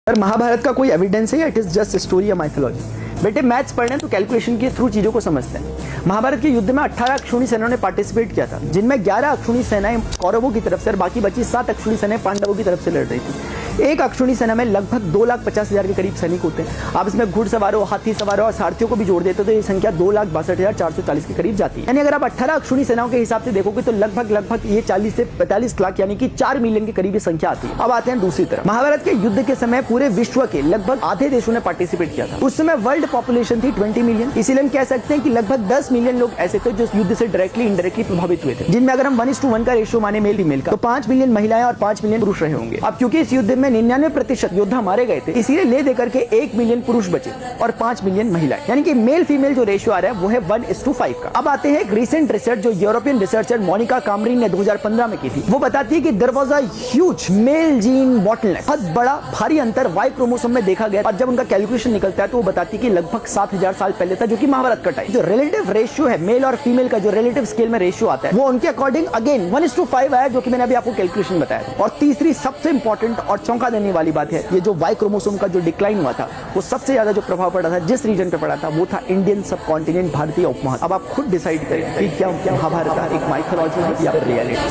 पर महाभारत का कोई एविडेंस है या इट इज जस्ट स्टोरी या माइथोलॉजी? बेटे मैथ्स पढ़ने हैं तो कैलकुलेशन के थ्रू चीजों को समझते हैं। महाभारत के युद्ध में 18 अक्षौणी सेनाओं ने पार्टिसिपेट किया था, जिनमें 11 अक्षौणी सेनाएं कौरवों की तरफ से और बाकी बची 7 अक्षौणी सेनाएं पांडवों की तरफ से लड़ रही थी। एक अक्षौणी सेना में लगभग 2,50,000 के करीब सैनिक होते हैं। आप इसमें घुड़सवारों, हाथी सवारों और सारथियों को भी जोड़ देते तो ये संख्या 2,62,440 के करीब जाती है। यानी अगर आप 18 अक्षौणी सेनाओं के हिसाब से देखोगे तो लगभग ये 40 से 45 लाख यानी कि 4 मिलियन के करीब ये संख्या आती है। अब आते हैं दूसरी तरफ। महाभारत के युद्ध के समय पूरे विश्व के लगभग आधे देशों ने पार्टिसिपेट किया था। उस समय वर्ल्ड पॉपुलेशन थी 20 मिलियन। इसीलिए हम कह सकते हैं कि लगभग 10 मिलियन लोग ऐसे थे जो युद्ध से डायरेक्टली इनडायरेक्टली प्रभावित हुए थे, जिनमें अगर हम 1:1 का रेशियो माने मेल फीमेल का तो 5 मिलियन महिलाएं और 5 मिलियन पुरुष रहे होंगे। अब क्योंकि इस युद्ध में 99% योद्धा मारे गए थे, इसीलिए ले देकर के 1 मिलियन पुरुष बचे और 5 मिलियन महिलाएं, यानी कि मेल फीमेल जो रेशियो आ रहा है वो है 1:5 का। अब आते हैं एक रिसेंट रिसर्च जो यूरोपियन रिसर्चर मोनिका कामरिन ने 2015 में की थी। वो बताती है कि there was a huge male gene bottleneck, बहुत बड़ा भारी अंतर वाई क्रोमोसोम में देखा गया। और जब उनका कैलकुलेशन निकलता है तो वो बताती है कि लगभग 7,000 साल पहले था, जो कि महाभारत का टाइम। जो रिलेटिव रेशियो है मेल और फीमेल का, जो रिलेटिव स्केल में रेशियो आता है वो उनके अकॉर्डिंग अगेन 1:5 आया, जो कि मैंने अभी आपको कैलकुलेशन बताया। और तीसरी सबसे इंपॉर्टेंट और चौंका देने वाली बात है, ये जो वाई क्रोमोसोम का जो डिक्लाइन हुआ था वो सबसे ज्यादा जो प्रभाव पड़ा था जिस रीजन पे पड़ा था वो था इंडियन सब कॉन्टिनेंट, भारतीय उपमहाद्वीप। अब आप खुद डिसाइड करें कि क्या महाभारत एक माइथोलॉजी है या रियलिटी।